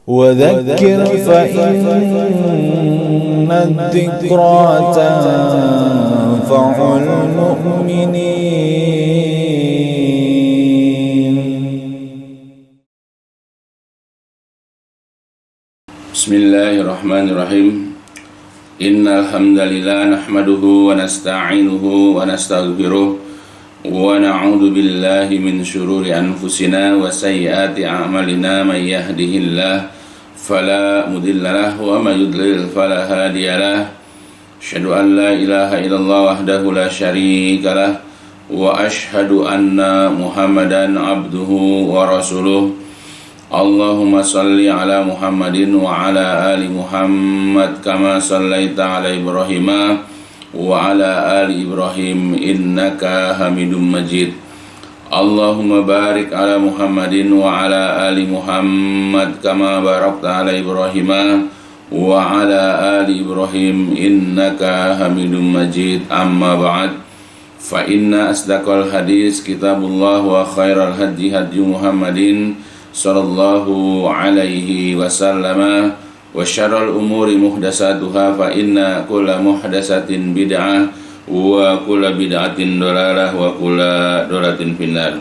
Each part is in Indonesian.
وذكر فإن الذكرى تنفع المؤمنين. بسم الله الرحمن الرحيم. إن الحمد لله نحمده ونستعينه ونستغفره ونعوذ بالله من شرور أنفسنا وسيئات أعمالنا. من يهده الله فلا مضل له ومن يضلل فلا هادي له. أشهد أن لا إله إلا الله وحده لا شريك له وأشهد أن محمدا عبده ورسوله. اللهم صل على محمد وعلى آل محمد كما صليت على إبراهيم وعلى آل إبراهيم إنك حميد مجيد. اللهم بارك على محمد وعلى آل محمد كما باركت على إبراهيم وعلى آل إبراهيم إنك حميد مجيد. أما بعد فإن أصدق الحديث كتاب الله وخير الهدي هدي محمد صلى الله عليه وسلم وشر الأمور محدثاتها فإن كل محدثة بدعة وكل بدعة ضلالة وكل ضلالة finnar.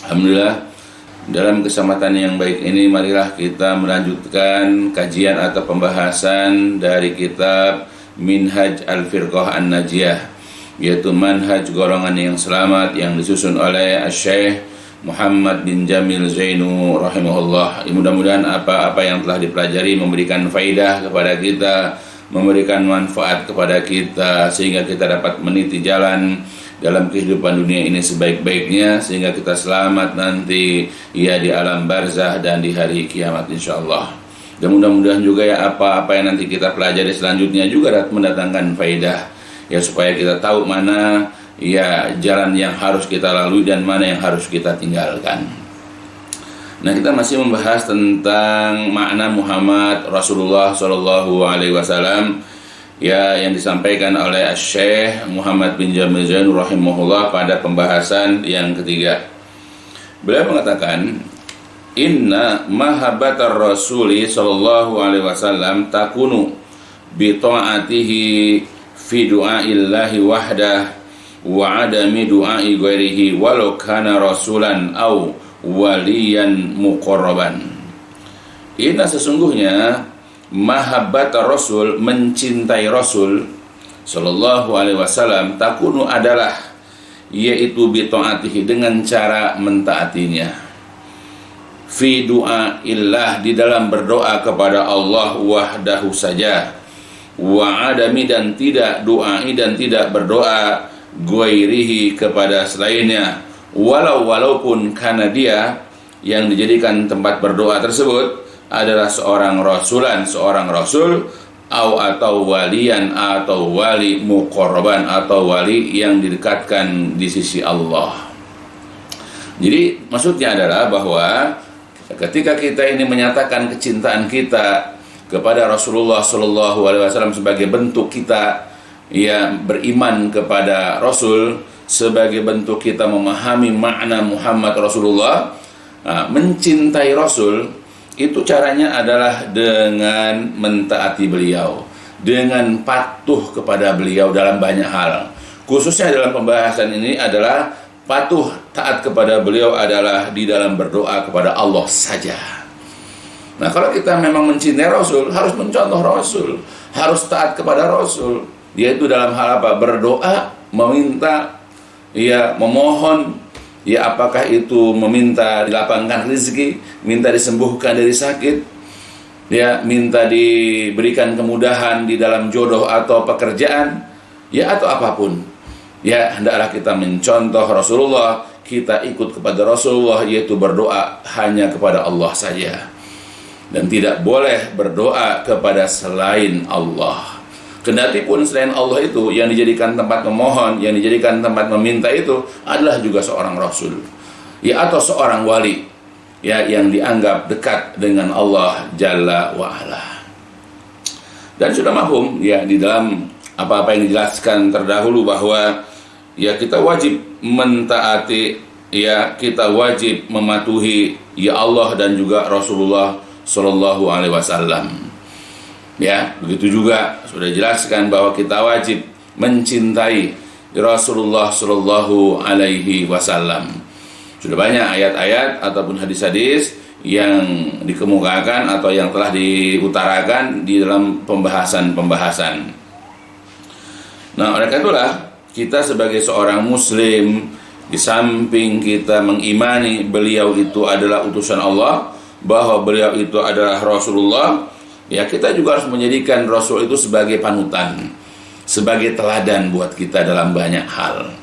Alhamdulillah, dalam kesempatan yang baik ini marilah kita melanjutkan kajian atau pembahasan dari kitab Minhaj Al-Firqah An-Najiyah, yaitu manhaj golongan yang selamat yang disusun oleh Syekh Muhammad bin Jamil Zainu rahimahullah. Mudah-mudahan apa-apa yang telah dipelajari memberikan faidah kepada kita, memberikan manfaat kepada kita, sehingga kita dapat meniti jalan dalam kehidupan dunia ini sebaik-baiknya, sehingga kita selamat nanti ya di alam barzah dan di hari kiamat insyaallah. Dan mudah-mudahan juga ya apa-apa yang nanti kita pelajari selanjutnya juga dapat mendatangkan faidah, ya supaya kita tahu mana ya jalan yang harus kita lalui dan mana yang harus kita tinggalkan. Nah, kita masih membahas tentang makna Muhammad Rasulullah Shallallahu Alaihi Wasallam ya yang disampaikan oleh Syekh Muhammad bin Jamil Zain rahimahullah pada pembahasan yang ketiga. Beliau mengatakan, Inna mahabbatar Rasuli Shallallahu Alaihi Wasallam takunu bi ta'atihi fi du'aillahi wahdah wa adami du'ai ghairihi walau kana rasulan au waliyan muqarraban. Inna sesungguhnya mahabbata rasul, mencintai Rasul sallallahu alaihi wasallam, takunu adalah yaitu bi taatihi, dengan cara mentaatinya, fi du'a illah, di dalam berdoa kepada Allah wahdahu saja, wa adami, dan tidak du'ai dan tidak berdoa ghairihi, kepada selainnya, walaupun karena dia yang dijadikan tempat berdoa tersebut adalah seorang rasul atau walian atau wali muqarraban atau wali yang didekatkan di sisi Allah. Jadi maksudnya adalah bahwa ketika kita ini menyatakan kecintaan kita kepada Rasulullah sallallahu alaihi wasallam sebagai bentuk kita ya beriman kepada Rasul, sebagai bentuk kita memahami makna Muhammad Rasulullah, mencintai Rasul, itu caranya adalah dengan mentaati beliau, dengan patuh kepada beliau dalam banyak hal. Khususnya dalam pembahasan ini adalah patuh taat kepada beliau adalah di dalam berdoa kepada Allah saja. Nah, kalau kita memang mencintai Rasul, harus mencontoh Rasul, harus taat kepada Rasul, yaitu dalam hal apa? Berdoa, meminta, ya memohon, ya apakah itu meminta dilapangkan rezeki, minta disembuhkan dari sakit, ya minta diberikan kemudahan di dalam jodoh atau pekerjaan, ya atau apapun. Ya hendaklah kita mencontoh Rasulullah, kita ikut kepada Rasulullah, yaitu berdoa hanya kepada Allah saja, dan tidak boleh berdoa kepada selain Allah. Kendati pun selain Allah itu yang dijadikan tempat memohon, yang dijadikan tempat meminta itu adalah juga seorang Rasul, ya atau seorang wali, ya yang dianggap dekat dengan Allah Jalla wa'ala. Dan sudah mahfum ya di dalam apa-apa yang dijelaskan terdahulu bahwa ya kita wajib mentaati, ya kita wajib mematuhi ya Allah dan juga Rasulullah Sallallahu Alaihi Wasallam. Ya, begitu juga sudah jelaskan bahwa kita wajib mencintai Rasulullah Sallallahu Alaihi Wasallam. Sudah banyak ayat-ayat ataupun hadis-hadis yang dikemukakan atau yang telah diutarakan di dalam pembahasan-pembahasan. Nah, oleh karena itulah kita sebagai seorang muslim, di samping kita mengimani beliau itu adalah utusan Allah, bahwa beliau itu adalah Rasulullah, ya kita juga harus menjadikan Rasul itu sebagai panutan, sebagai teladan buat kita dalam banyak hal.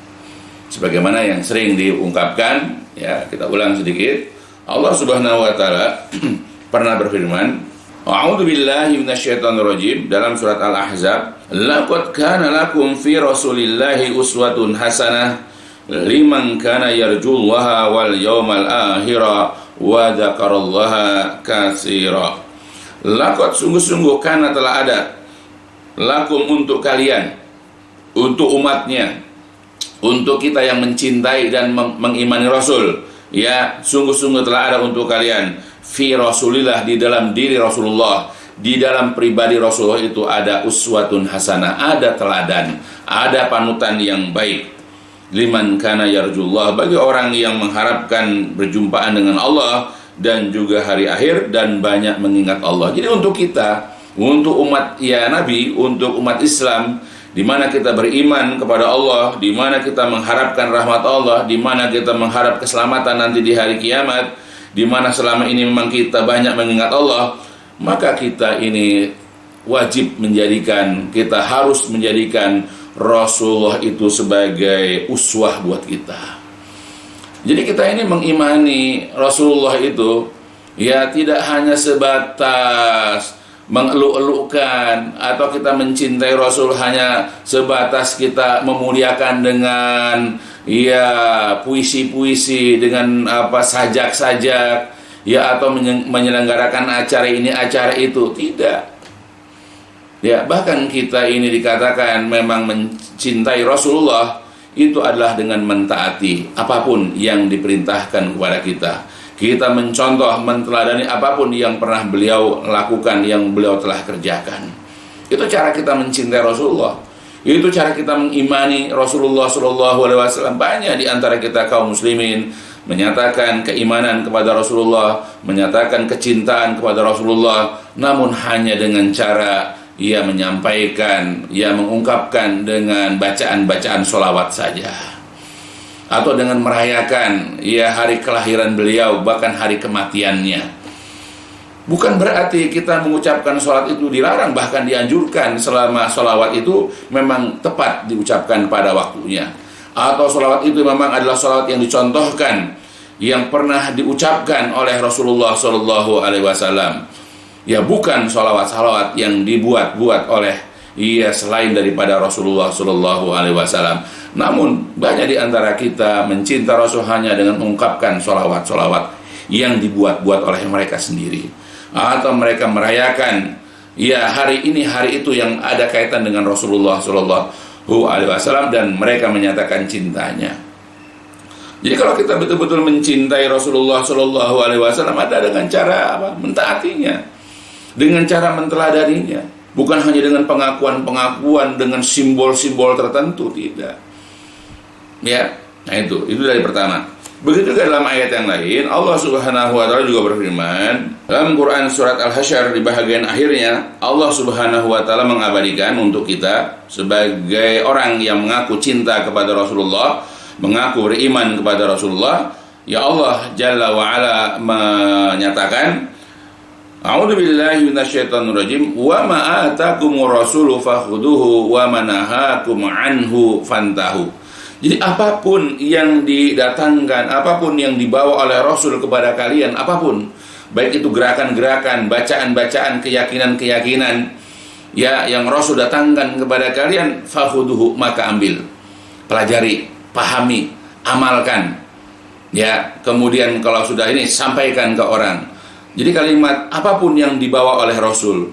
Sebagaimana yang sering diungkapkan, ya kita ulang sedikit. Allah Subhanahu wa taala pernah berfirman, A'udzu billahi minasyaitonir rajim, dalam surat Al-Ahzab, laqad kana lakum fi Rasulillahi uswatun hasanah liman kana yarjullaha wal yawmal akhira wa dzakarallaha katsira. Laqad, sungguh-sungguh, kana telah ada, lakum untuk kalian, untuk umatnya, untuk kita yang mencintai dan mengimani Rasul, ya sungguh-sungguh telah ada untuk kalian fi Rasulillah, di dalam diri Rasulullah, di dalam pribadi Rasulullah itu ada uswatun hasanah, ada teladan, ada panutan yang baik. Liman kana yarjullah, bagi orang yang mengharapkan berjumpaan dengan Allah dan juga hari akhir dan banyak mengingat Allah. Jadi untuk kita, untuk umat ya Nabi, untuk umat Islam, di mana kita beriman kepada Allah, di mana kita mengharapkan rahmat Allah, di mana kita mengharap keselamatan nanti di hari kiamat, di mana selama ini memang kita banyak mengingat Allah, maka kita ini wajib menjadikan, kita harus menjadikan Rasulullah itu sebagai uswah buat kita. Jadi kita ini mengimani Rasulullah itu ya tidak hanya sebatas mengeluk-elukkan, atau kita mencintai Rasul hanya sebatas kita memuliakan dengan ya puisi-puisi, dengan apa sajak-sajak, ya atau menyelenggarakan acara ini acara itu, tidak. Ya, bahkan kita ini dikatakan memang mencintai Rasulullah itu adalah dengan mentaati apapun yang diperintahkan kepada kita. Kita mencontoh, menteladani apapun yang pernah beliau lakukan, yang beliau telah kerjakan. Itu cara kita mencintai Rasulullah. Itu cara kita mengimani Rasulullah SAW. Banyak di antara kita kaum muslimin menyatakan keimanan kepada Rasulullah, menyatakan kecintaan kepada Rasulullah, namun hanya dengan cara ia menyampaikan, ia mengungkapkan dengan bacaan-bacaan sholawat saja, atau dengan merayakan ya hari kelahiran beliau, bahkan hari kematiannya. Bukan berarti kita mengucapkan sholat itu dilarang, bahkan dianjurkan selama sholawat itu memang tepat diucapkan pada waktunya, atau sholawat itu memang adalah sholawat yang dicontohkan, yang pernah diucapkan oleh Rasulullah SAW. Ya, bukan sholawat-sholawat yang dibuat-buat oleh selain daripada Rasulullah SAW. Namun banyak di antara kita mencinta Rasul hanya dengan mengungkapkan sholawat-sholawat yang dibuat-buat oleh mereka sendiri, atau mereka merayakan ya hari ini hari itu yang ada kaitan dengan Rasulullah SAW, dan mereka menyatakan cintanya. Jadi kalau kita betul-betul mencintai Rasulullah SAW, ada dengan cara apa? Mentaatinya, dengan cara menteladaninya, bukan hanya dengan pengakuan-pengakuan, dengan simbol-simbol tertentu, tidak. Ya, nah itu dari pertama. Begitu juga dalam ayat yang lain, Allah Subhanahu wa taala juga berfirman dalam Quran surat Al-Hasyr di bahagian akhirnya, Allah Subhanahu wa taala mengabadikan untuk kita sebagai orang yang mengaku cinta kepada Rasulullah, mengaku beriman kepada Rasulullah, ya Allah Jalla wa Ala menyatakan, A'udzu billahi minasyaitonir rajim, wa ma atakumur rasulu fakhuduhu wa ma nahakum anhu fantahu. Jadi apapun yang didatangkan, apapun yang dibawa oleh Rasul kepada kalian, apapun, baik itu gerakan-gerakan, bacaan-bacaan, keyakinan-keyakinan ya yang Rasul datangkan kepada kalian, fakhuduhu, maka ambil, pelajari, pahami, amalkan. Ya, kemudian kalau sudah ini sampaikan ke orang. Jadi kalimat apapun yang dibawa oleh Rasul,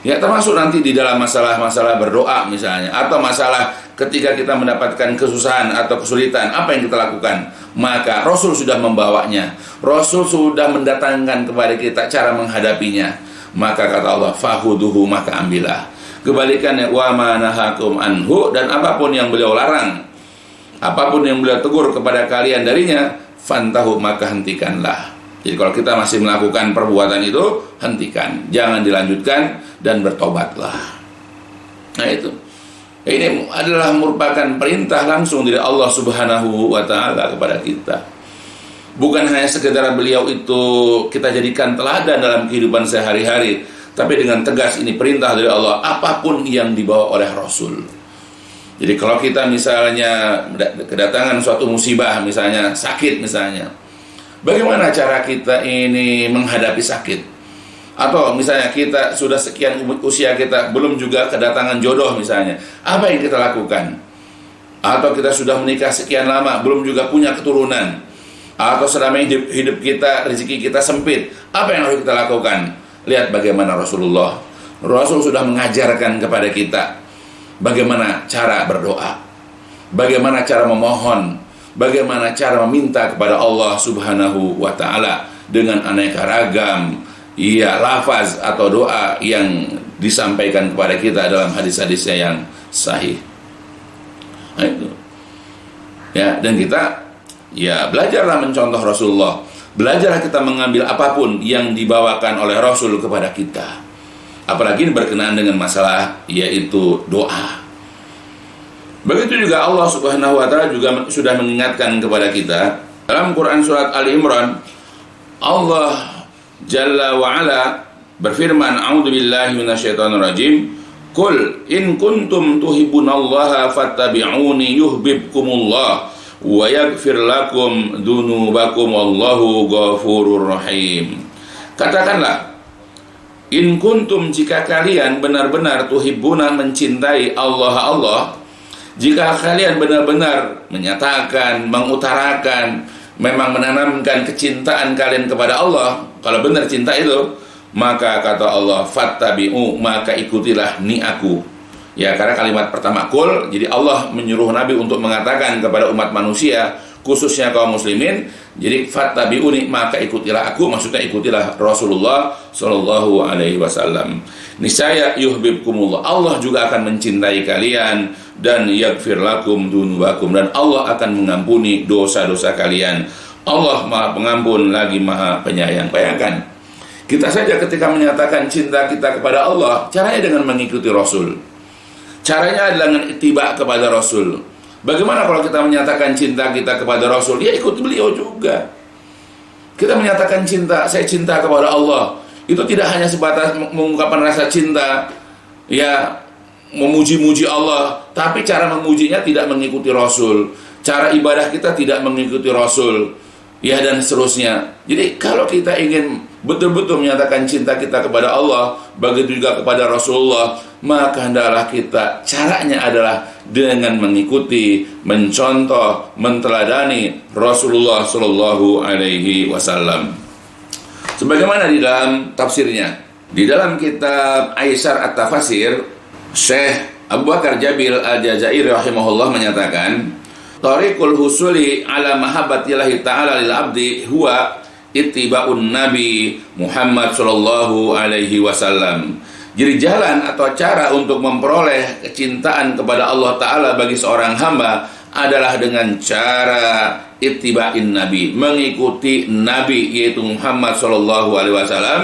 ya termasuk nanti di dalam masalah-masalah berdoa misalnya, atau masalah ketika kita mendapatkan kesusahan atau kesulitan, apa yang kita lakukan? Maka Rasul sudah membawanya. Rasul sudah mendatangkan kepada kita cara menghadapinya. Maka kata Allah, fahuduhu, maka ambillah. Kebalikannya, wa manahakum anhu, dan apapun yang beliau larang, apapun yang beliau tegur kepada kalian darinya, fantahu, maka hentikanlah. Jadi kalau kita masih melakukan perbuatan itu, hentikan, jangan dilanjutkan, dan bertobatlah. Nah itu. Ini adalah merupakan perintah langsung dari Allah Subhanahu wa Ta'ala kepada kita. Bukan hanya sekedar beliau itu kita jadikan teladan dalam kehidupan sehari-hari, tapi dengan tegas ini perintah dari Allah, apapun yang dibawa oleh Rasul. Jadi kalau kita misalnya kedatangan suatu musibah, misalnya sakit misalnya, bagaimana cara kita ini menghadapi sakit? Atau misalnya kita sudah sekian usia kita, belum juga kedatangan jodoh misalnya, apa yang kita lakukan? Atau kita sudah menikah sekian lama, belum juga punya keturunan, atau selama hidup kita, rezeki kita sempit, apa yang harus kita lakukan? Lihat bagaimana Rasulullah. Rasul sudah mengajarkan kepada kita bagaimana cara berdoa, bagaimana cara memohon, bagaimana cara meminta kepada Allah Subhanahu wa Ta'ala dengan aneka ragam lafaz atau doa yang disampaikan kepada kita dalam hadis-hadisnya yang sahih. Nah, itu. Ya, dan kita belajarlah mencontoh Rasulullah. Belajarlah kita mengambil apapun yang dibawakan oleh Rasul kepada kita. Apalagi berkenaan dengan masalah yaitu doa. Begitu juga Allah Subhanahu wa Ta'ala juga sudah mengingatkan kepada kita dalam Quran surat Ali Imran. Allah Jalla wa ala berfirman, a'udzubillahi minasyaitonirrajim, qul in kuntum tuhibbunallaha fattabi'uni yuhibbukumullah wa yaghfir lakum dzunubakum wallahu ghafurur rahim. Katakanlah, in kuntum, jika kalian benar-benar tuhibbuna, mencintai Allah, jika kalian benar-benar menyatakan, mengutarakan, memang menanamkan kecintaan kalian kepada Allah, kalau benar cinta itu, maka kata Allah, fattabi'u, maka ikutilah ni aku. Ya, karena kalimat pertama kul, jadi Allah menyuruh Nabi untuk mengatakan kepada umat manusia, khususnya kaum muslimin, jadi fattabi'uni, maka ikutilah aku, maksudnya ikutilah Rasulullah sallallahu alaihi wasallam. Niscaya yuhibbukumullah, Allah juga akan mencintai kalian, dan yaghfir lakum dzunubakum, dan Allah akan mengampuni dosa-dosa kalian. Allah Maha Pengampun lagi Maha Penyayang. Bayangkan, kita saja ketika menyatakan cinta kita kepada Allah, caranya dengan mengikuti Rasul. Caranya adalah dengan ittiba kepada Rasul. Bagaimana kalau kita menyatakan cinta kita kepada Rasul? Ya ikuti beliau juga. Kita menyatakan cinta, saya cinta kepada Allah, itu tidak hanya sebatas mengungkapkan rasa cinta, ya memuji-muji Allah, tapi cara memujinya tidak mengikuti Rasul. Cara ibadah kita tidak mengikuti Rasul, ya, dan seterusnya. Jadi kalau kita ingin betul-betul menyatakan cinta kita kepada Allah, begitu juga kepada Rasulullah, maka hendaklah kita, caranya adalah dengan mengikuti, mencontoh, menteladani Rasulullah Shallallahu Alaihi Wasallam. Sebagaimana di dalam tafsirnya, di dalam kitab Aisar At-Tafasir, Syekh Abu Bakar Jabil Al-Jazairi rahimahullah menyatakan, tariqul husuli ala mahabbatillahi ta'ala lil abdi huwa ittiba'un Nabi Muhammad sallallahu alaihi wasallam. Jadi jalan atau cara untuk memperoleh kecintaan kepada Allah Ta'ala bagi seorang hamba adalah dengan cara ittiba'in Nabi, mengikuti Nabi yaitu Muhammad sallallahu alaihi wasallam,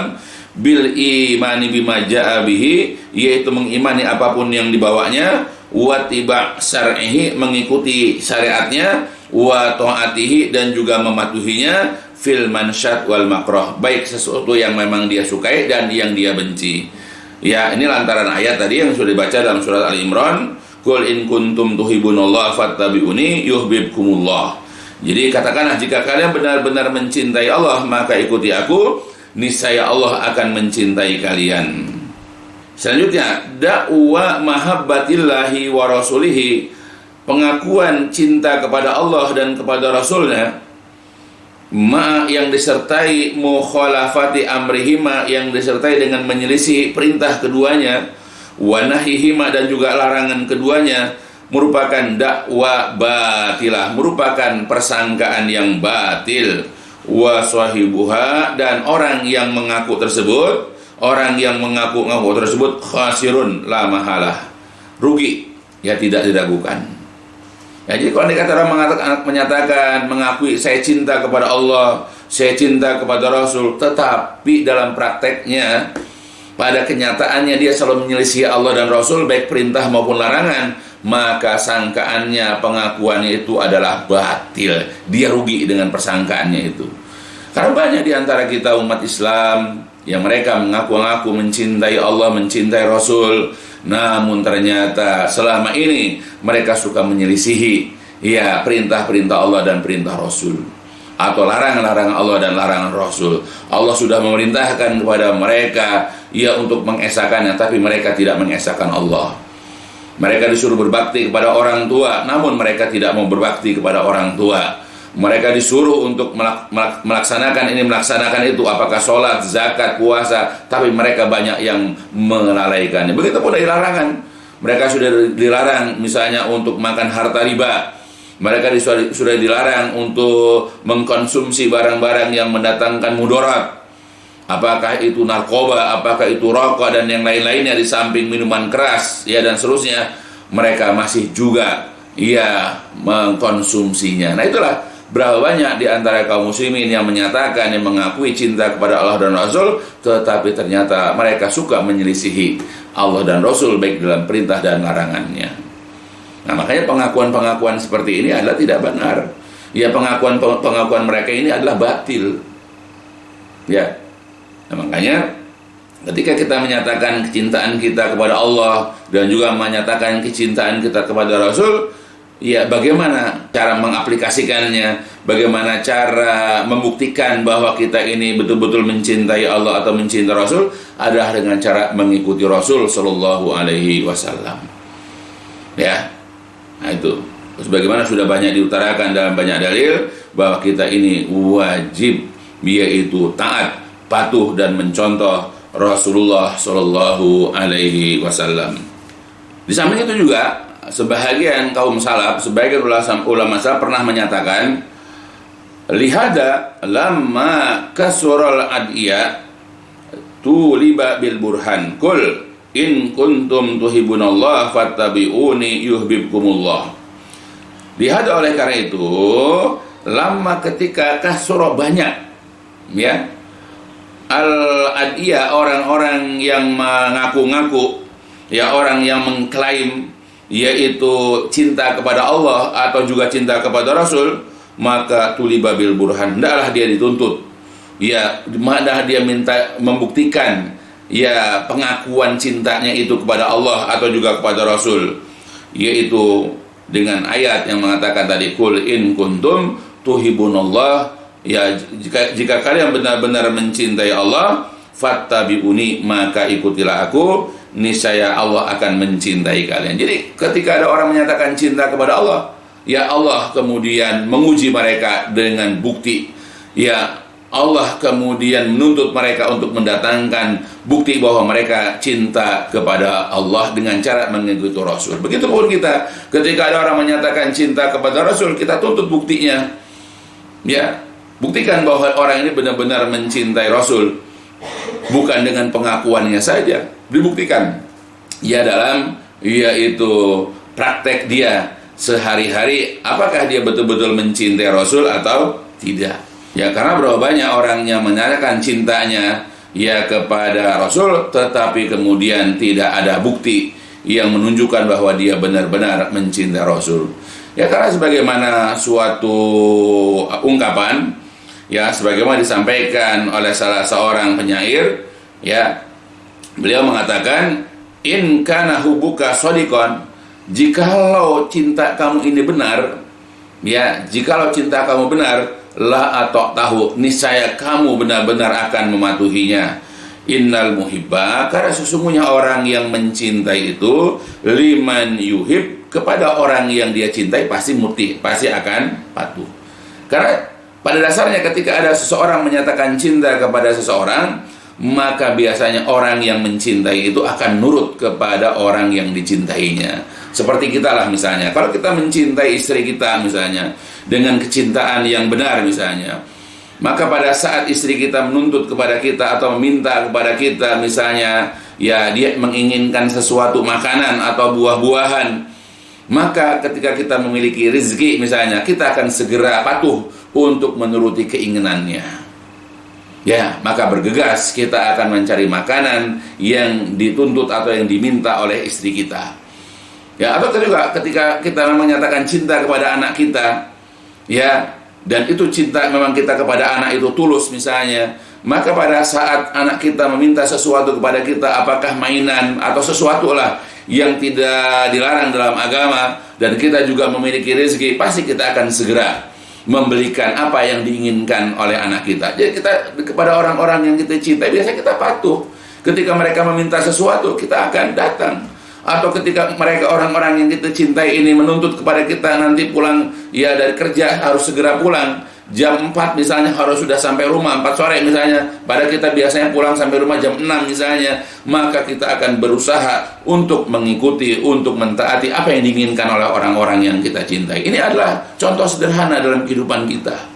bil imani bima ja'a bihi, yaitu mengimani apapun yang dibawanya, wa tiba' syar'ihi, mengikuti syariatnya, wa ta'atihi, dan juga mematuhinya, fil mansyat wal makroh, baik sesuatu yang memang dia sukai dan yang dia benci. Ya, ini lantaran ayat tadi yang sudah dibaca dalam surat Ali Imran, qul in kuntum tuhibbunallaha fattabi'uni yuhibbukumullah. Jadi katakanlah, jika kalian benar-benar mencintai Allah, maka ikuti aku, niscaya Allah akan mencintai kalian. Selanjutnya, da'wa mahabbatillahi wa rasulihi, pengakuan cinta kepada Allah dan kepada Rasulnya, yang disertai mukhalafati amrihima, yang disertai dengan menyelisih perintah keduanya, wa nahihima, dan juga larangan keduanya, merupakan dakwah batilah, merupakan persangkaan yang batil. Wa sahibuha, dan orang yang mengaku tersebut, orang yang mengaku-ngaku tersebut khasirun la mahalah, rugi, ya tidak diragukan. Ya, jadi kalau dikata orang menyatakan, mengakui saya cinta kepada Allah, saya cinta kepada Rasul, tetapi dalam prakteknya, pada kenyataannya dia selalu menyelisih Allah dan Rasul, baik perintah maupun larangan, maka sangkaannya, pengakuannya itu adalah batil. Dia rugi dengan persangkaannya itu. Karena banyak di antara kita umat Islam yang mereka mengaku-ngaku mencintai Allah, mencintai Rasul, namun ternyata selama ini mereka suka menyelisihi ya perintah-perintah Allah dan perintah Rasul, atau larangan-larangan Allah dan larangan Rasul. Allah sudah memerintahkan kepada mereka ya untuk mengesahkannya, tapi mereka tidak mengesahkan Allah. Mereka disuruh berbakti kepada orang tua, namun mereka tidak mau berbakti kepada orang tua. Mereka disuruh untuk melaksanakan ini, melaksanakan itu, apakah sholat, zakat, puasa, tapi mereka banyak yang melalaikannya. Begitupun dari larangan. Mereka sudah dilarang misalnya untuk makan harta riba. Mereka sudah dilarang untuk mengkonsumsi barang-barang yang mendatangkan mudarat. Apakah itu narkoba, apakah itu rokok, dan yang lain-lainnya, di samping minuman keras, ya, dan seterusnya. Mereka masih juga ya mengkonsumsinya. Nah, itulah berapa banyak di antara kaum muslimin yang menyatakan, yang mengakui cinta kepada Allah dan Rasul, tetapi ternyata mereka suka menyelisihi Allah dan Rasul baik dalam perintah dan larangannya. Nah, makanya pengakuan-pengakuan seperti ini adalah tidak benar. Ya, pengakuan mereka ini adalah batil. Ya. Nah, makanya ketika kita menyatakan kecintaan kita kepada Allah dan juga menyatakan kecintaan kita kepada Rasul, ya, bagaimana cara mengaplikasikannya, bagaimana cara membuktikan bahwa kita ini betul-betul mencintai Allah atau mencintai Rasul, adalah dengan cara mengikuti Rasul Shallallahu Alaihi Wasallam. Ya, nah itu. Terus bagaimana sudah banyak diutarakan dalam banyak dalil bahwa kita ini wajib, yaitu taat, patuh dan mencontoh Rasulullah Shallallahu Alaihi Wasallam. Di samping itu juga, sebahagian kaum salaf, sebagian ulama salaf pernah menyatakan, lihada lamma kasural ad'iya tuliba bil burhan kul in kuntum tuhibunallah fattabi'uni yuhibbukumullah. Lihada, oleh karena itu, lama ketika kasura banyak, ya, al-ad'iya, orang-orang yang mengaku-ngaku, ya, orang yang mengklaim yaitu cinta kepada Allah atau juga cinta kepada Rasul, maka tuliba bil burhan, hendaklah dia dituntut, ya, hendaklah dia minta membuktikan ya pengakuan cintanya itu kepada Allah atau juga kepada Rasul, yaitu dengan ayat yang mengatakan tadi, kul in kuntum tuhibunallah, ya, jika kalian benar-benar mencintai Allah, fattabi'uni, maka ikutilah aku, niscaya Allah akan mencintai kalian. Jadi ketika ada orang menyatakan cinta kepada Allah, ya, Allah kemudian menguji mereka dengan bukti. Ya, Allah kemudian menuntut mereka untuk mendatangkan bukti bahwa mereka cinta kepada Allah dengan cara mengikuti Rasul. Begitupun kita, ketika ada orang menyatakan cinta kepada Rasul, kita tuntut buktinya. Ya, buktikan bahwa orang ini benar-benar mencintai Rasul, bukan dengan pengakuannya saja, dibuktikan ya dalam yaitu praktek dia sehari-hari, apakah dia betul-betul mencintai Rasul atau tidak. Ya, karena berapa banyak orang yang menyatakan cintanya ya kepada Rasul, tetapi kemudian tidak ada bukti yang menunjukkan bahwa dia benar-benar mencintai Rasul. Ya, karena sebagaimana suatu ungkapan, ya, sebagaimana disampaikan oleh salah seorang penyair, ya, beliau mengatakan, in kana hubuka shadiqan, jikalau cinta kamu ini benar, ya, jikalau cinta kamu benar, la atau tahu, niscaya kamu benar-benar akan mematuhinya. Innal muhibba, karena sesungguhnya orang yang mencintai itu, liman yuhib, kepada orang yang dia cintai pasti muti, pasti akan patuh. Karena pada dasarnya ketika ada seseorang menyatakan cinta kepada seseorang, maka biasanya orang yang mencintai itu akan nurut kepada orang yang dicintainya. Seperti kita lah misalnya, kalau kita mencintai istri kita misalnya dengan kecintaan yang benar misalnya, maka pada saat istri kita menuntut kepada kita atau meminta kepada kita misalnya, ya dia menginginkan sesuatu makanan atau buah-buahan, maka ketika kita memiliki rezeki misalnya, kita akan segera patuh untuk menuruti keinginannya. Ya, maka bergegas kita akan mencari makanan yang dituntut atau yang diminta oleh istri kita. Ya, atau juga ketika kita menyatakan cinta kepada anak kita, ya, dan itu cinta memang kita kepada anak itu tulus misalnya, maka pada saat anak kita meminta sesuatu kepada kita, apakah mainan atau sesuatu lah yang tidak dilarang dalam agama, dan kita juga memiliki rezeki, pasti kita akan segera membelikan apa yang diinginkan oleh anak kita. Jadi kita kepada orang-orang yang kita cintai, biasanya kita patuh. Ketika mereka meminta sesuatu, kita akan datang. Atau ketika mereka orang-orang yang kita cintai ini menuntut kepada kita nanti pulang ya dari kerja harus segera pulang. Jam 4 misalnya harus sudah sampai rumah, 4 sore misalnya. Pada kita biasanya pulang sampai rumah jam 6 misalnya. Maka kita akan berusaha untuk mengikuti, untuk mentaati apa yang diinginkan oleh orang-orang yang kita cintai. Ini adalah contoh sederhana dalam kehidupan kita.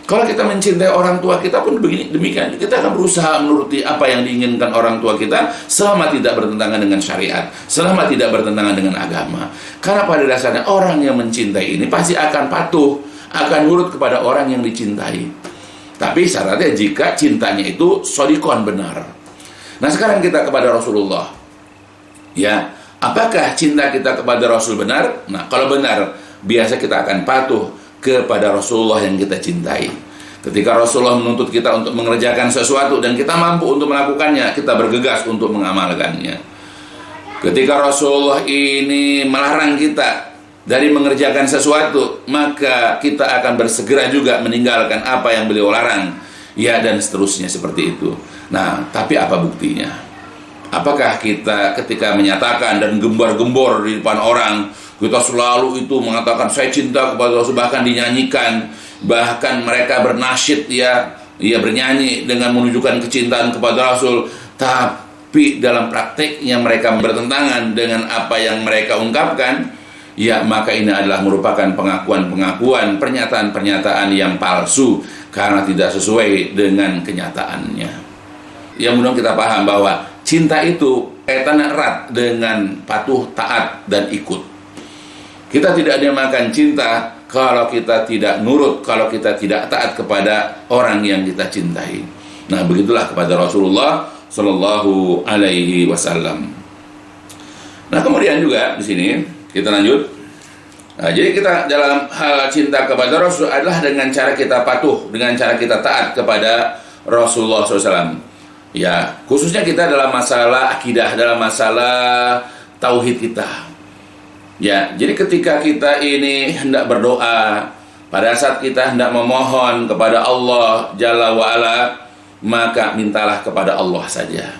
Kalau kita mencintai orang tua kita pun begini, demikian. Kita akan berusaha menuruti apa yang diinginkan orang tua kita selama tidak bertentangan dengan syariat, selama tidak bertentangan dengan agama. Karena pada dasarnya orang yang mencintai ini pasti akan patuh, akan nurut kepada orang yang dicintai. Tapi syaratnya jika cintanya itu shodikon, benar. Nah sekarang kita kepada Rasulullah. Ya, apakah cinta kita kepada Rasul benar? Nah kalau benar, biasa kita akan patuh kepada Rasulullah yang kita cintai. Ketika Rasulullah menuntut kita untuk mengerjakan sesuatu dan kita mampu untuk melakukannya, kita bergegas untuk mengamalkannya. Ketika Rasulullah ini melarang kita dari mengerjakan sesuatu, maka kita akan bersegera juga meninggalkan apa yang beliau larang. Ya, dan seterusnya seperti itu. Nah, tapi apa buktinya? Apakah kita ketika menyatakan dan gembar-gembor di depan orang, kita selalu itu mengatakan saya cinta kepada Rasul, bahkan dinyanyikan, bahkan mereka bernasyid ya bernyanyi dengan menunjukkan kecintaan kepada Rasul, tapi dalam prakteknya mereka bertentangan dengan apa yang mereka ungkapkan, ya maka ini adalah merupakan pengakuan-pengakuan, pernyataan-pernyataan yang palsu karena tidak sesuai dengan kenyataannya. Yang mudah kita paham bahwa cinta itu kaitannya erat dengan patuh, taat, dan ikut. Kita tidak dinamakan cinta kalau kita tidak nurut, kalau kita tidak taat kepada orang yang kita cintai. Nah, begitulah kepada Rasulullah Shallallahu Alaihi Wasallam. Nah, kemudian juga di sini kita lanjut. Nah, jadi kita dalam hal cinta kepada Rasul adalah dengan cara kita patuh, dengan cara kita taat kepada Rasulullah SAW. Ya, khususnya kita dalam masalah akidah, dalam masalah tauhid kita. Ya, jadi ketika kita ini hendak berdoa, pada saat kita hendak memohon kepada Allah Jalla wa'ala, maka mintalah kepada Allah saja.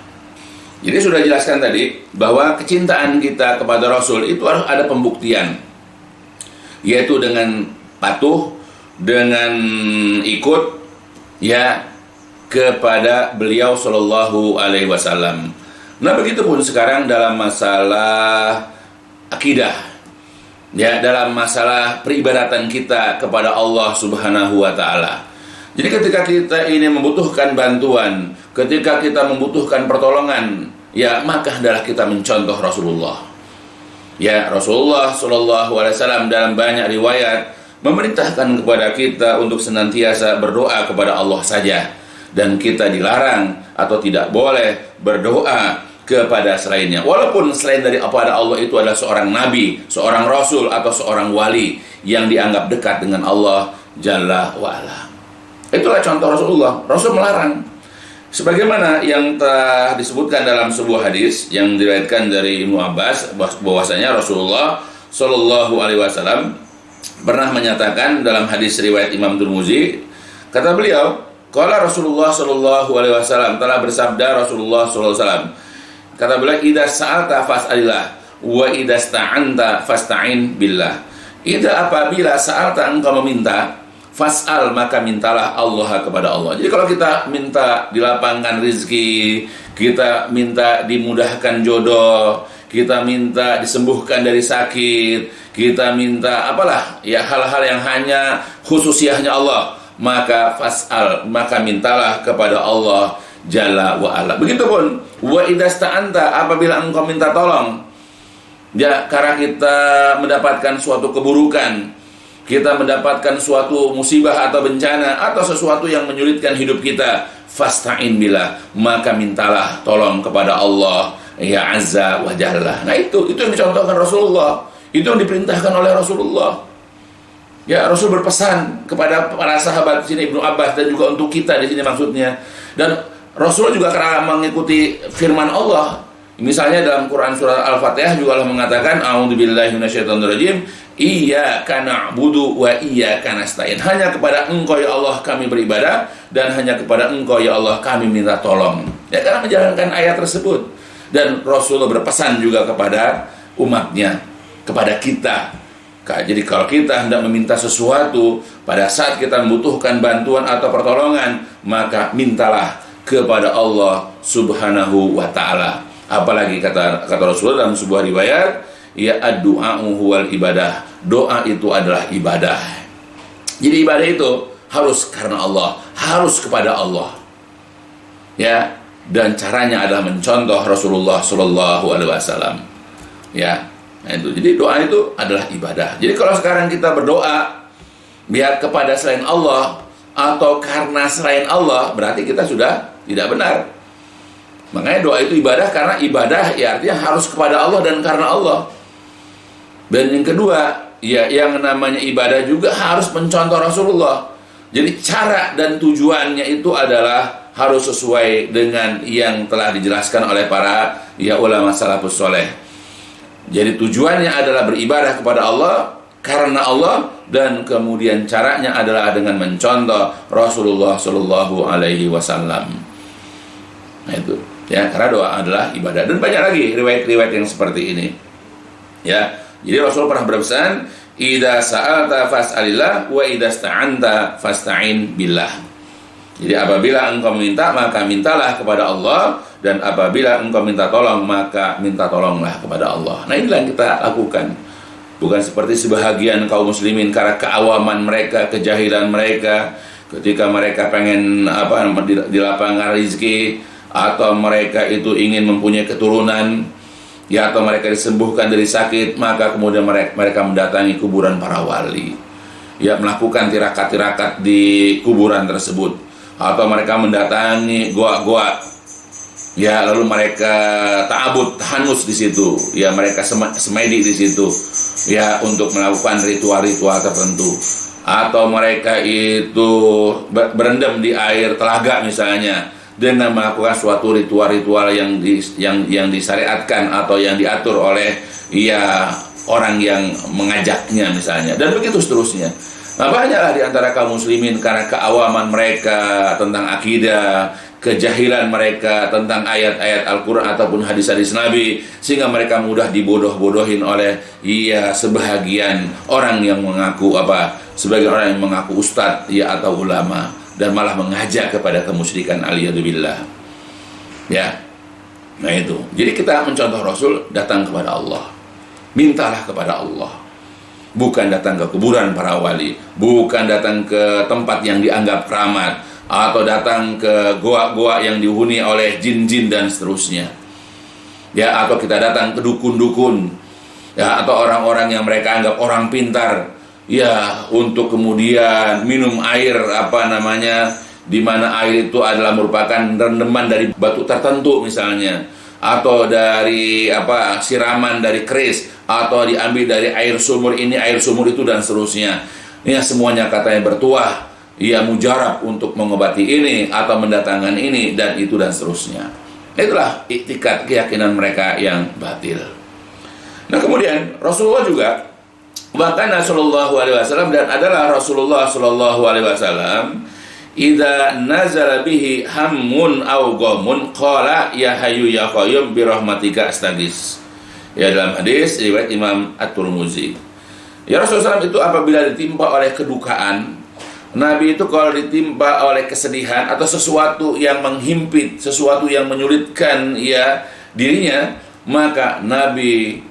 Jadi sudah jelaskan tadi bahwa kecintaan kita kepada Rasul itu harus ada pembuktian, yaitu dengan patuh, dengan ikut ya kepada beliau Shallallahu Alaihi Wasallam. Nah begitu pun sekarang dalam masalah akidah, ya dalam masalah peribadatan kita kepada Allah Subhanahu wa taala. Jadi ketika kita ini membutuhkan bantuan, ketika kita membutuhkan pertolongan, ya maka adalah kita mencontoh Rasulullah. Ya, Rasulullah Shallallahu Alaihi Wasallam dalam banyak riwayat memerintahkan kepada kita untuk senantiasa berdoa kepada Allah saja, dan kita dilarang atau tidak boleh berdoa kepada selainnya. Walaupun selain dari kepada Allah itu adalah seorang nabi, seorang rasul atau seorang wali yang dianggap dekat dengan Allah Jalla wa'ala. Itulah contoh Rasulullah. Rasul melarang. Sebagaimana yang telah disebutkan dalam sebuah hadis yang diriwayatkan dari Ibnu Abbas, bahwasanya Rasulullah Shallallahu Alaihi Wasallam pernah menyatakan dalam hadis riwayat Imam Tirmizi, kata beliau, qala Rasulullah Shallallahu Alaihi Wasallam, telah bersabda Rasulullah Shallallahu Alaihi Wasallam, kata beliau, idza sa'alta fas'alillah wa idza sta'anta fasta'in billah. Idza apabila sa'alta engkau meminta, fas'al, maka mintalah Allah kepada Allah. Jadi kalau kita minta dilapangkan rezeki, kita minta dimudahkan jodoh, kita minta disembuhkan dari sakit, kita minta apalah ya hal-hal yang hanya khususiyahnya Allah, maka fas'al, maka mintalah kepada Allah Jalla wa ala. Begitupun wa idasta'anta, apabila engkau minta tolong ya karena kita mendapatkan suatu keburukan, kita mendapatkan suatu musibah atau bencana atau sesuatu yang menyulitkan hidup kita, fasta'in billah, maka mintalah tolong kepada Allah ya azza wa jalla. Nah itu yang dicontohkan Rasulullah, itu yang diperintahkan oleh Rasulullah. Ya, Rasul berpesan kepada para sahabat di sini, Ibnu Abbas, dan juga untuk kita di sini maksudnya. Dan Rasulullah juga karena mengikuti firman Allah. Misalnya dalam Quran surah Al-Fatihah juga Allah mengatakan, a'udzubillahi minasyaitonirrajim, iyyaka na'budu wa iyyaka nasta'in. Hanya kepada Engkau ya Allah kami beribadah, dan hanya kepada Engkau ya Allah kami minta tolong. Ya, karena menjalankan ayat tersebut. Dan Rasulullah berpesan juga kepada umatnya, kepada kita. Jadi kalau kita hendak meminta sesuatu, pada saat kita membutuhkan bantuan atau pertolongan, maka mintalah kepada Allah Subhanahu wa ta'ala. Apalagi kata Rasulullah dalam sebuah riwayat, ya ad-du'a'u huwal ibadah, doa itu adalah ibadah. Jadi ibadah itu harus karena Allah, harus kepada Allah. Ya, dan caranya adalah mencontoh Rasulullah sallallahu alaihi wasallam. Ya, nah itu. Jadi doa itu adalah ibadah. Jadi kalau sekarang kita berdoa biar kepada selain Allah atau karena selain Allah, berarti kita sudah tidak benar. Makanya doa itu ibadah, karena ibadah ya artinya harus kepada Allah dan karena Allah. Dan yang kedua, ya yang namanya ibadah juga harus mencontoh Rasulullah. Jadi cara dan tujuannya itu adalah harus sesuai dengan yang telah dijelaskan oleh para ya ulama salafus soleh. Jadi tujuannya adalah beribadah kepada Allah karena Allah, dan kemudian caranya adalah dengan mencontoh Rasulullah Shallallahu Alaihi Wasallam. Nah itu. Ya, karena doa adalah ibadah. Dan banyak lagi riwayat-riwayat yang seperti ini. Ya, jadi Rasul pernah berpesan, "Idza sa'alta fas'alillah wa idza sta'anta fasta'in billah." Jadi apabila engkau meminta, maka mintalah kepada Allah, dan apabila engkau minta tolong, maka minta tolonglah kepada Allah. Nah, inilah yang kita lakukan. Bukan seperti sebahagian kaum muslimin karena keawaman mereka, kejahilan mereka, ketika mereka pengen di lapangan rezeki, atau mereka itu ingin mempunyai keturunan, ya, atau mereka disembuhkan dari sakit, maka kemudian mereka mendatangi kuburan para wali, ya, melakukan tirakat-tirakat di kuburan tersebut, atau mereka mendatangi goa-goa, ya, lalu mereka ta'abud, tahanus di situ, ya, mereka semedi di situ, ya, untuk melakukan ritual-ritual tertentu, atau mereka itu berendam di air telaga misalnya, dengan melakukan suatu ritual-ritual yang disyariatkan atau yang diatur oleh ya orang yang mengajaknya misalnya, dan begitu seterusnya. Nah, banyaklah di antara kaum muslimin karena keawaman mereka tentang akidah, kejahilan mereka tentang ayat-ayat Al-Quran ataupun hadis-hadis Nabi, sehingga mereka mudah dibodoh-bodohin oleh sebahagian orang yang mengaku sebagai orang yang mengaku ustadz ya atau ulama, dan malah mengajak kepada kemusyrikan, aliyadzubillah. Ya. Nah itu. Jadi kita mencontoh Rasul, datang kepada Allah. Mintalah kepada Allah. Bukan datang ke kuburan para wali, bukan datang ke tempat yang dianggap keramat, atau datang ke goa-goa yang dihuni oleh jin-jin dan seterusnya. Ya, atau kita datang ke dukun-dukun, ya, atau orang-orang yang mereka anggap orang pintar, ya, untuk kemudian minum air di mana air itu adalah merupakan rendaman dari batu tertentu misalnya, atau dari siraman dari keris, atau diambil dari air sumur ini, air sumur itu, dan seterusnya. Ini semuanya katanya bertuah, ya, mujarab untuk mengobati ini atau mendatangkan ini dan itu dan seterusnya. Itulah iktikad, keyakinan mereka yang batil. Nah, kemudian Rasulullah juga, bahkan Rasulullah SAW, dan adalah Rasulullah SAW, idza nazala bihi hammun aw ghamun qala ya hayyu ya qayyum bi rahmatika astaghis. Ya, dalam hadis riwayat Imam At-Tirmidzi. Ya, Rasulullah SAW itu apabila ditimpa oleh kedukaan Nabi itu kalau ditimpa oleh kesedihan atau sesuatu yang menghimpit, sesuatu yang menyulitkan ya dirinya, maka Nabi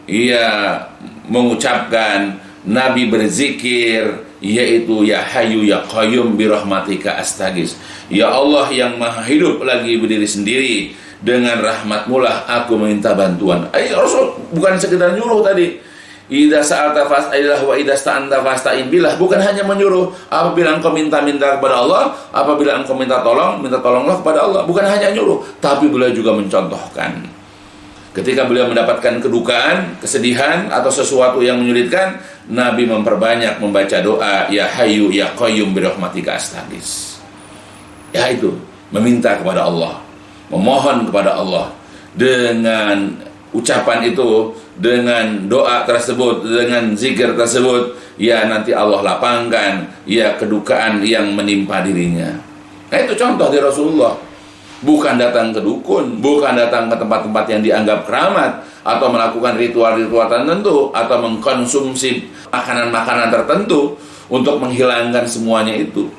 mengucapkan, Nabi berzikir, yaitu ya Hayyu ya Qayyum bi rahmatika astaghis. Ya Allah yang Maha hidup lagi berdiri sendiri, dengan rahmat-Mu lah aku meminta bantuan. Rasul bukan sekedar nyuruh tadi. Idza sa'alta fas'alillah wa idza sta'anta fasta'in billah, bukan hanya menyuruh. Apabila engkau minta-minta kepada Allah, apabila engkau minta tolonglah kepada Allah. Bukan hanya nyuruh, tapi beliau juga mencontohkan. Ketika beliau mendapatkan kedukaan, kesedihan atau sesuatu yang menyulitkan, Nabi memperbanyak membaca doa ya Hayyu ya Qayyum bi rahmatika astaghis. Ya itu, meminta kepada Allah, memohon kepada Allah dengan ucapan itu, dengan doa tersebut, dengan zikir tersebut, ya nanti Allah lapangkan ya kedukaan yang menimpa dirinya. Nah itu contoh dari Rasulullah. Bukan datang ke dukun, bukan datang ke tempat-tempat yang dianggap keramat, atau melakukan ritual-ritual tertentu, atau mengkonsumsi makanan-makanan tertentu untuk menghilangkan semuanya itu.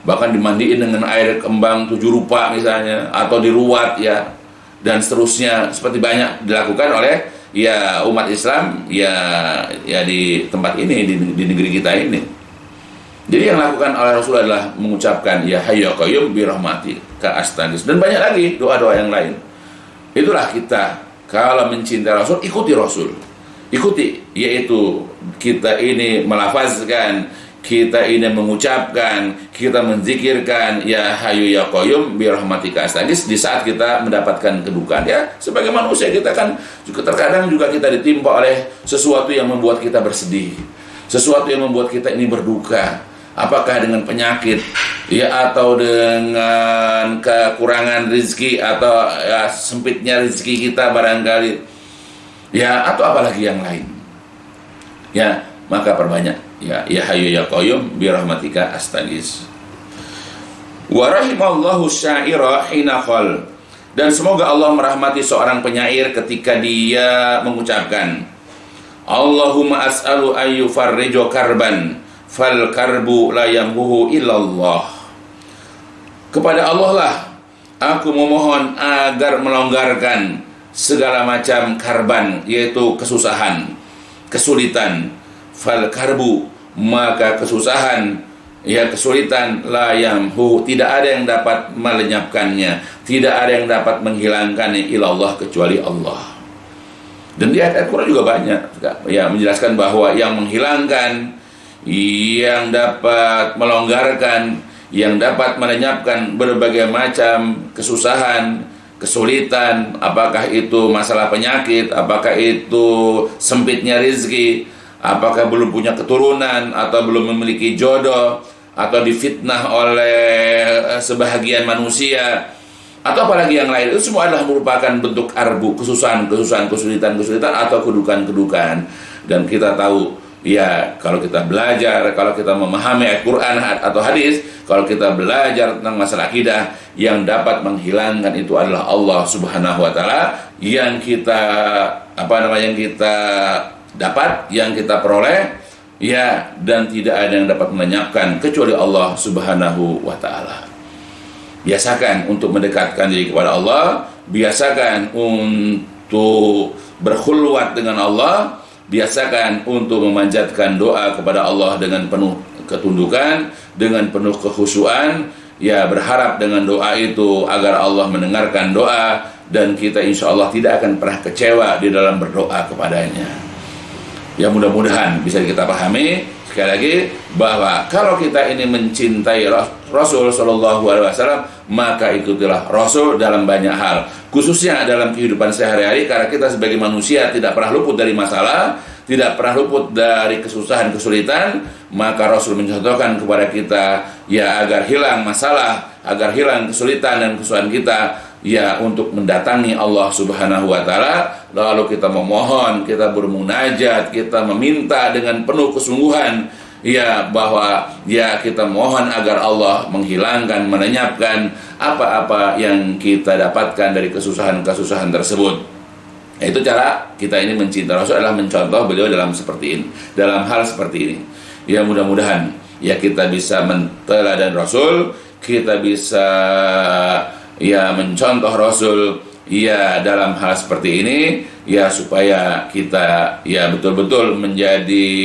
Bahkan dimandiin dengan air kembang 7 rupa misalnya, atau diruat ya, dan seterusnya, seperti banyak dilakukan oleh ya umat Islam ya di tempat ini, di negeri kita ini. Jadi yang dilakukan oleh Rasul adalah mengucapkan ya Hayyu ya Qayyum bi rahmatika astaghis, dan banyak lagi doa-doa yang lain. Itulah kita kalau mencintai Rasul, ikuti Rasul. Ikuti, yaitu kita ini melafazkan, kita ini mengucapkan, kita menzikirkan ya Hayyu ya Qayyum bi rahmatika astaghis di saat kita mendapatkan kedukaan. Ya, sebagai manusia kita kan juga terkadang juga kita ditimpa oleh sesuatu yang membuat kita bersedih, sesuatu yang membuat kita ini berduka. Apakah dengan penyakit ya, atau dengan kekurangan rezeki, atau ya, sempitnya rezeki kita barangkali ya, atau apalagi yang lain. Ya, maka perbanyak ya Hayyu ya Qayyum bi rahmatika astaghis. Wa rahimallahu syaira hina qal, dan semoga Allah merahmati seorang penyair ketika dia mengucapkan Allahumma as'alu ayyufarrijo karban fal karbu la yamhuhu illallah. Kepada Allah lah aku memohon agar melonggarkan segala macam karban, yaitu kesusahan, kesulitan. Fal karbu, maka kesusahan ya kesulitan, la yamhu, tidak ada yang dapat melenyapkannya, tidak ada yang dapat menghilangkannya ilallah, kecuali Allah. Dan di ayat Al-Quran juga banyak ya menjelaskan bahwa yang menghilangkan, yang dapat melonggarkan, yang dapat melenyapkan berbagai macam kesusahan, kesulitan, apakah itu masalah penyakit, apakah itu sempitnya rezeki, apakah belum punya keturunan, atau belum memiliki jodoh, atau difitnah oleh sebahagian manusia, atau apalagi yang lain, itu semua adalah merupakan bentuk arbu, kesusahan, kesulitan, atau kedukaan. Dan kita tahu ya, kalau kita belajar, kalau kita memahami Al-Quran atau hadis, kalau kita belajar tentang masalah akidah, yang dapat menghilangkan itu adalah Allah Subhanahu wa taala. Yang kita yang kita dapat, yang kita peroleh ya, dan tidak ada yang dapat melenyapkan kecuali Allah Subhanahu wa taala. Biasakan untuk mendekatkan diri kepada Allah, biasakan untuk berkhulwat dengan Allah, biasakan untuk memanjatkan doa kepada Allah dengan penuh ketundukan, dengan penuh kekhusyuan, ya berharap dengan doa itu agar Allah mendengarkan doa, dan kita insya Allah tidak akan pernah kecewa di dalam berdoa kepadanya. Ya, mudah-mudahan bisa kita pahami sekali lagi bahwa kalau kita ini mencintai Rasul Shallallahu Alaihi Wasallam, maka ikutilah Rasul dalam banyak hal, khususnya dalam kehidupan sehari-hari, karena kita sebagai manusia tidak pernah luput dari masalah, tidak pernah luput dari kesusahan, kesulitan. Maka Rasul mencontohkan kepada kita ya agar hilang masalah, agar hilang kesulitan dan kesusahan kita, ya untuk mendatangi Allah Subhanahu wa taala, lalu kita memohon, kita bermunajat, kita meminta dengan penuh kesungguhan, ya bahwa ya kita mohon agar Allah menghilangkan, melenyapkan apa-apa yang kita dapatkan dari kesusahan-kesusahan tersebut. Itu cara kita ini mencintai Rasul, adalah mencontoh beliau dalam seperti ini, dalam hal seperti ini. Ya mudah-mudahan ya kita bisa menteladan Rasul, kita bisa ya mencontoh Rasul ya dalam hal seperti ini, ya supaya kita ya betul-betul menjadi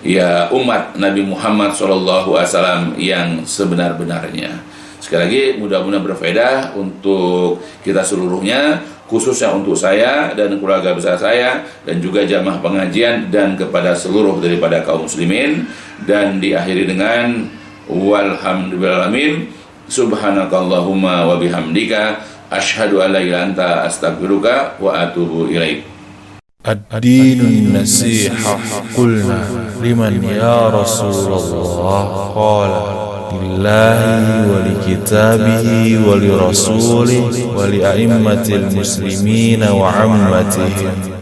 ya umat Nabi Muhammad SAW yang sebenar-benarnya. Sekali lagi mudah-mudahan berfaedah untuk kita seluruhnya, khususnya untuk saya dan keluarga besar saya dan juga jamaah pengajian dan kepada seluruh daripada kaum muslimin. Dan diakhiri dengan walhamdulillahi subhanakallahumma wa bihamdika asyhadu an la ilaha illa anta astaghfiruka wa atubu ilaik. الدين النصيحة قلنا لمن يا رسول الله قال لله ولكتابه ولرسوله ولأئمة المسلمين وعمتهم